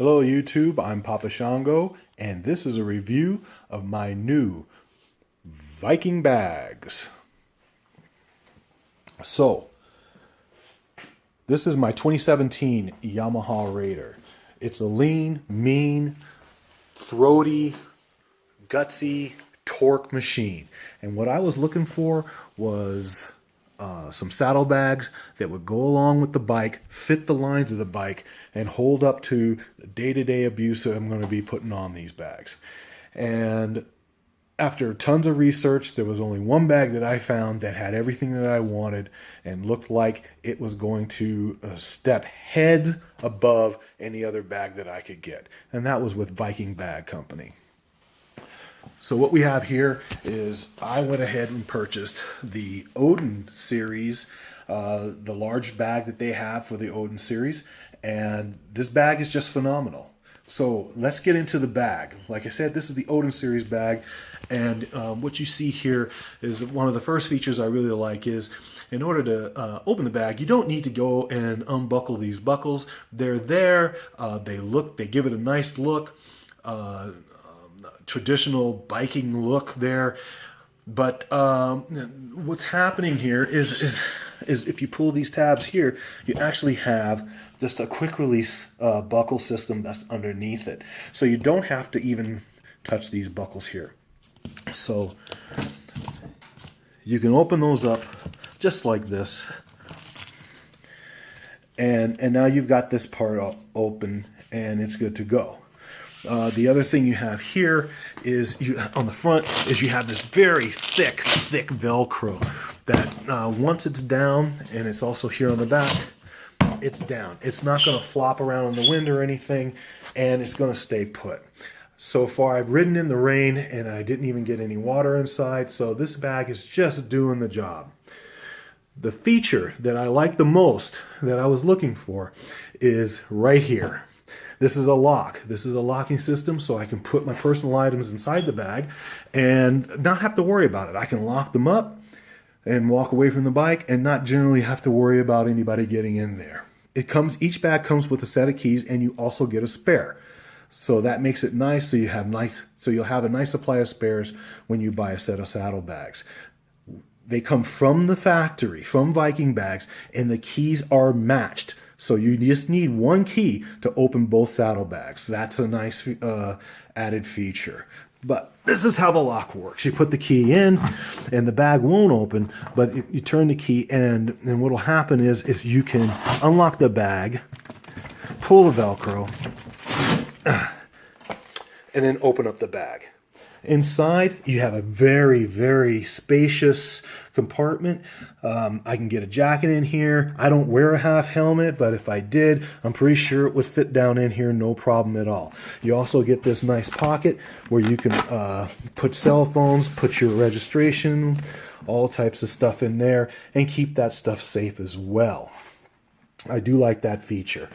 Hello YouTube, I'm Papa Shango, and this is a review of my new Viking bags. So, this is my 2017 Yamaha Raider. It's a lean, mean, throaty, gutsy torque machine. And what I was looking for was some saddlebags that would go along with the bike, fit the lines of the bike, and hold up to the day-to-day abuse that I'm going to be putting on these bags. And after tons of research, there was only one bag that I found that had everything that I wanted and looked like it was going to step heads above any other bag that I could get. And that was with Viking Bag Company. So what we have here is I went ahead and purchased the Odin Series, the large bag that they have for the Odin Series, and this bag is just phenomenal. So let's get into the bag. Like I said, this is the Odin Series bag, and what you see here is one of the first features I really like is in order to open the bag, you don't need to go and unbuckle these buckles. They're there, they give it a nice look. Traditional biking look there, but what's happening here is if you pull these tabs here, you actually have just a quick release buckle system that's underneath it, so you don't have to even touch these buckles here. So you can open those up just like this, and now you've got this part open and it's good to go. The other thing you have here is on the front is you have this very thick Velcro that once it's down, and it's also here on the back, it's down. It's not going to flop around in the wind or anything, and it's going to stay put. So far I've ridden in the rain and I didn't even get any water inside, so this bag is just doing the job. The feature that I like the most that I was looking for is right here. This is a lock. This is a locking system, so I can put my personal items inside the bag and not have to worry about it. I can lock them up and walk away from the bike and not generally have to worry about anybody getting in there. Each bag comes with a set of keys, and you also get a spare. So that makes it nice, so you'll have a nice supply of spares when you buy a set of saddlebags. They come from the factory, from Viking Bags, and the keys are matched. So you just need one key to open both saddlebags. That's a nice added feature. But this is how the lock works. You put the key in and the bag won't open, but you turn the key, and what will happen is you can unlock the bag, pull the Velcro, and then open up the bag. Inside, you have a very, very spacious compartment. I can get a jacket in here. I don't wear a half helmet, but if I did, I'm pretty sure it would fit down in here, no problem at all. You also get this nice pocket where you can put cell phones, put your registration, all types of stuff in there, and keep that stuff safe as well. I do like that feature.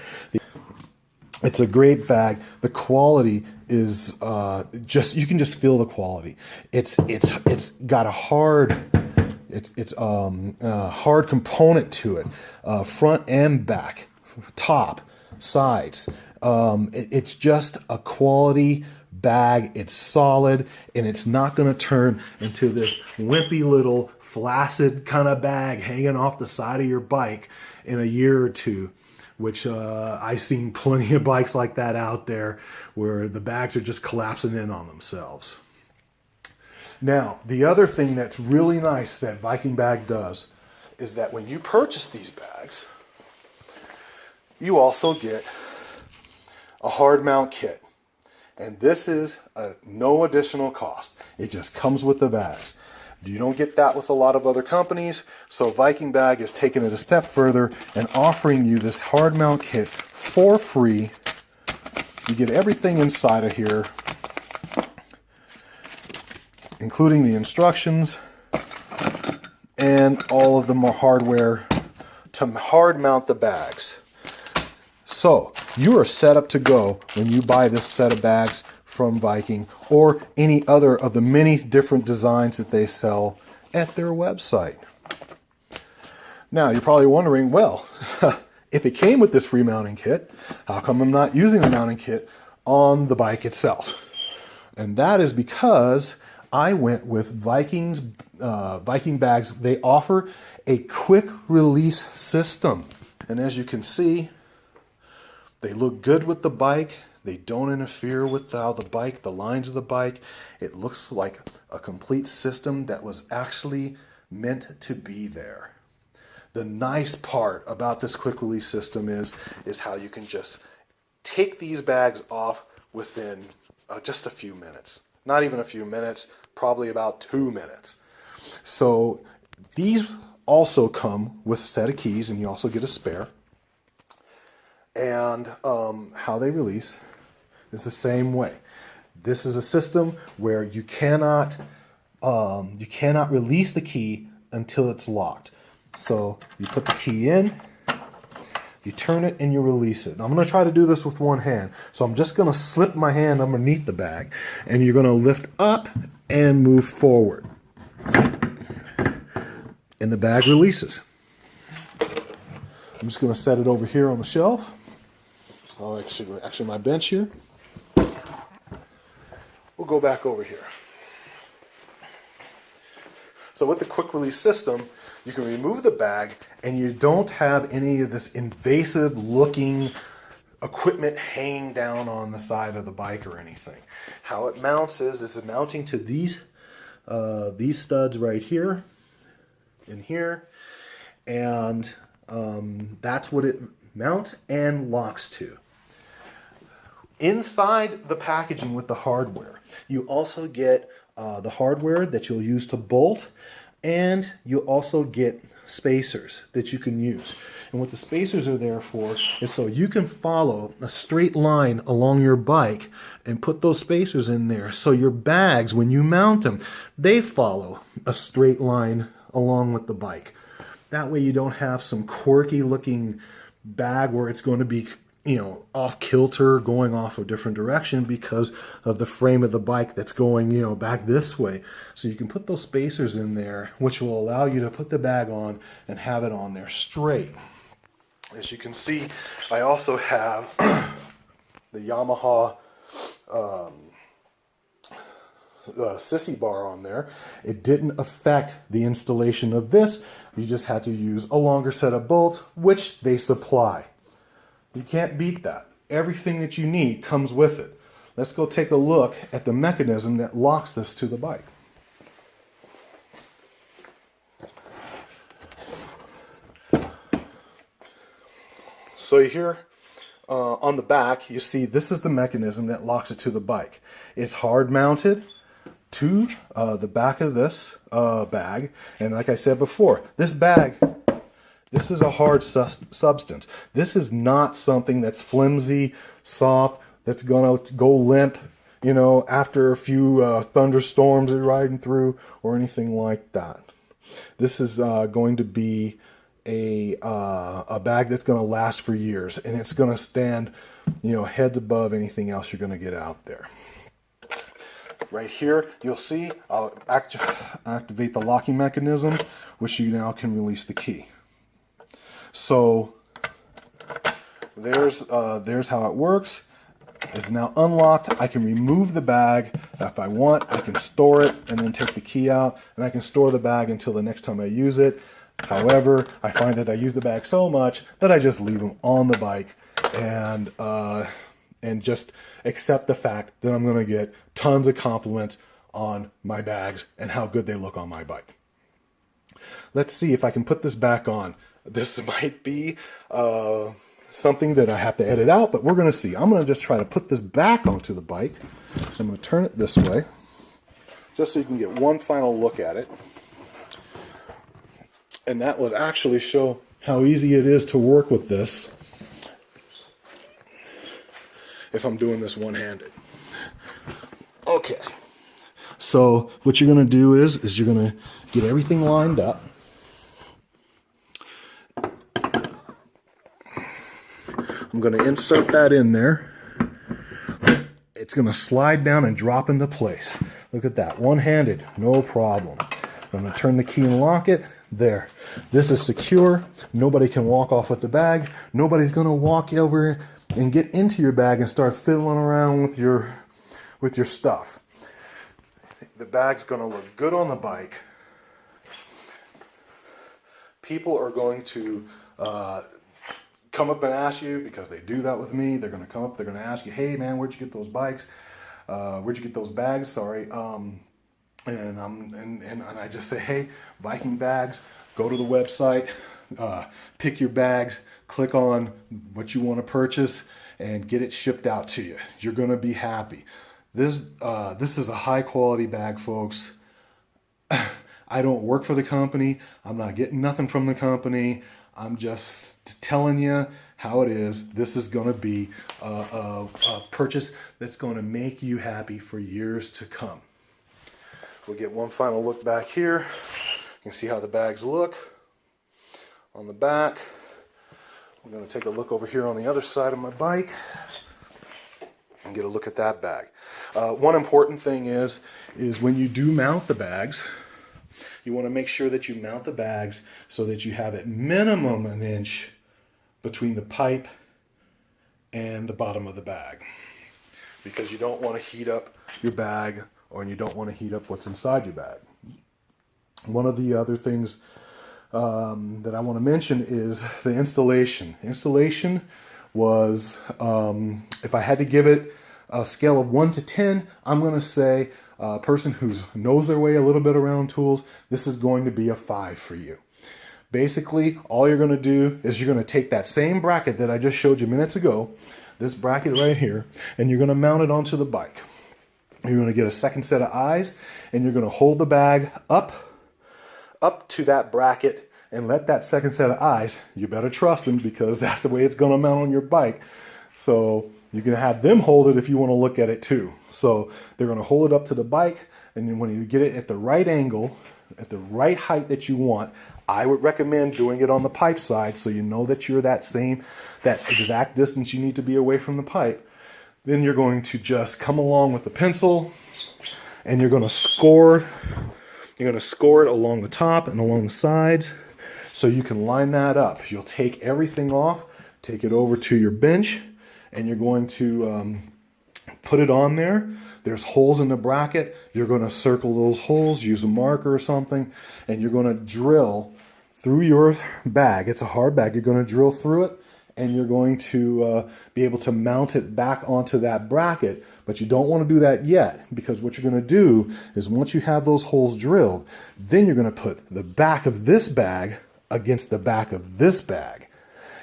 It's a great bag. The quality is you can just feel the quality. It's got a hard hard component to it, front and back, top, sides. It's just a quality bag. It's solid, and it's not going to turn into this wimpy little flaccid kind of bag hanging off the side of your bike in a year or two, which I've seen plenty of bikes like that out there where the bags are just collapsing in on themselves. Now, the other thing that's really nice that Viking Bag does is that when you purchase these bags, you also get a hard mount kit. And this is no additional cost. It just comes with the bags. You don't get that with a lot of other companies, so Viking Bag is taking it a step further and offering you this hard mount kit for free. You get everything inside of here, including the instructions and all of the hardware to hard mount the bags. So you are set up to go when you buy this set of bags from Viking or any other of the many different designs that they sell at their website. Now you're probably wondering, well, if it came with this free mounting kit, how come I'm not using the mounting kit on the bike itself? And that is because I went with Viking Bags. They offer a quick release system. And as you can see, they look good with the bike. They don't interfere with the lines of the bike. It looks like a complete system that was actually meant to be there. The nice part about this quick release system is how you can just take these bags off within just a few minutes. Not even a few minutes, probably about 2 minutes. So these also come with a set of keys, and you also get a spare. And how they release is the same way. This is a system where you cannot release the key until it's locked. So you put the key in, you turn it, and you release it. Now I'm going to try to do this with one hand. So I'm just going to slip my hand underneath the bag, and you're going to lift up and move forward. And the bag releases. I'm just going to set it over here on the shelf. Oh, actually my bench here. We'll go back over here. So with the quick release system, you can remove the bag and you don't have any of this invasive looking equipment hanging down on the side of the bike or anything. How it mounts is mounting to these studs right here, in here, and that's what it mounts and locks to. Inside the packaging with the hardware, you also get the hardware that you'll use to bolt, and you'll also get spacers that you can use. And what the spacers are there for is so you can follow a straight line along your bike and put those spacers in there. So your bags, when you mount them, they follow a straight line along with the bike. That way you don't have some quirky looking bag where it's going to be, you know, off kilter, going off a different direction because of the frame of the bike that's going, you know, back this way. So you can put those spacers in there, which will allow you to put the bag on and have it on there straight. As you can see, I also have the Yamaha sissy bar on there. It didn't affect the installation of this. You just had to use a longer set of bolts, which they supply. You can't beat that. Everything that you need comes with it. Let's go take a look at the mechanism that locks this to the bike. So here on the back, you see this is the mechanism that locks it to the bike. It's hard mounted to the back of this bag. And like I said before, this bag, this is a hard substance. This is not something that's flimsy, soft, that's going to go limp, you know, after a few thunderstorms you're riding through or anything like that. This is going to be a bag that's going to last for years, and it's going to stand, you know, heads above anything else you're going to get out there. Right here, you'll see I'll activate the locking mechanism, which you now can release the key. So there's how it works. It's now unlocked. I can remove the bag if I want. I can store it and then take the key out, and I can store the bag until the next time I use it. However, I find that I use the bag so much that I just leave them on the bike and just accept the fact that I'm going to get tons of compliments on my bags and how good they look on my bike. Let's see if I can put this back on. This might be something that I have to edit out, but we're going to see. I'm going to just try to put this back onto the bike. So I'm going to turn it this way, just so you can get one final look at it. And that would actually show how easy it is to work with this if I'm doing this one-handed. Okay. So what you're going to do is you're going to get everything lined up. I'm going to insert that in there. It's going to slide down and drop into place. Look at that. One-handed, no problem. I'm going to turn the key and lock it. There. This is secure. Nobody can walk off with the bag. Nobody's going to walk over and get into your bag and start fiddling around with your stuff. The bag's going to look good on the bike. People are going to come up and ask you, because they do that with me. They're going to come up, they're going to ask you, hey man, where'd you get those bikes? Where'd you get those bags? Sorry. And I just say, hey, Viking Bags, go to the website, pick your bags, click on what you want to purchase, and get it shipped out to you. You're going to be happy. This is a high quality bag, folks. I don't work for the company. I'm not getting nothing from the company. I'm just telling you how it is. This is going to be a purchase that's going to make you happy for years to come. We'll get one final look back here. You can see how the bags look on the back. We're going to take a look over here on the other side of my bike and get a look at that bag. One important thing is when you do mount the bags, you want to make sure that you mount the bags so that you have at minimum an inch between the pipe and the bottom of the bag, because you don't want to heat up your bag, or you don't want to heat up what's inside your bag. One of the other things that I want to mention is the installation. Installation was, if I had to give it a scale of 1 to 10, I'm going to say a person who knows their way a little bit around tools, this is going to be a 5 for you. Basically, all you're going to do is you're going to take that same bracket that I just showed you minutes ago, this bracket right here, and you're going to mount it onto the bike. You're going to get a second set of eyes, and you're going to hold the bag up to that bracket and let that second set of eyes, you better trust them, because that's the way it's going to mount on your bike. So you can have them hold it if you want to look at it too. So they're going to hold it up to the bike, and then when you get it at the right angle, at the right height that you want, I would recommend doing it on the pipe side, so you know that you're that exact distance you need to be away from the pipe. Then you're going to just come along with the pencil, and you're going to score. You're going to score it along the top and along the sides, so you can line that up. You'll take everything off, take it over to your bench, and you're going to put it on there. There's holes in the bracket. You're going to circle those holes, use a marker or something, and you're going to drill through your bag. It's a hard bag. You're going to drill through it, and you're going to be able to mount it back onto that bracket. But you don't want to do that yet, because what you're going to do is once you have those holes drilled, then you're going to put the back of this bag against the back of this bag.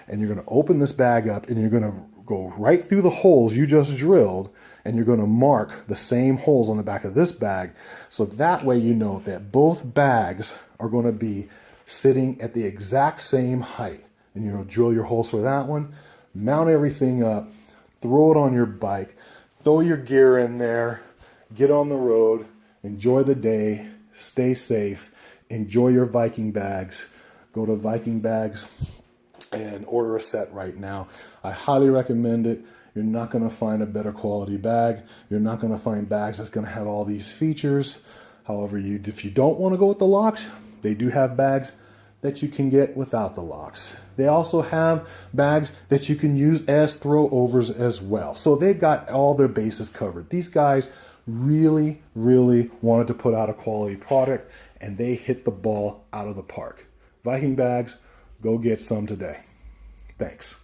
And you're going to open this bag up, and you're going to go right through the holes you just drilled, and you're going to mark the same holes on the back of this bag. So that way you know that both bags are going to be sitting at the exact same height. And you're going to drill your holes for that one, mount everything up, throw it on your bike, throw your gear in there, get on the road, enjoy the day, stay safe, enjoy your Viking bags. Go to Viking Bags and order a set right now. I highly recommend it. You're not going to find a better quality bag. You're not going to find bags that's going to have all these features. However, if you don't want to go with the locks, they do have bags that you can get without the locks. They also have bags that you can use as throw overs as well. So they've got all their bases covered. These guys really, really wanted to put out a quality product, and they hit the ball out of the park. Viking Bags, go get some today. Thanks.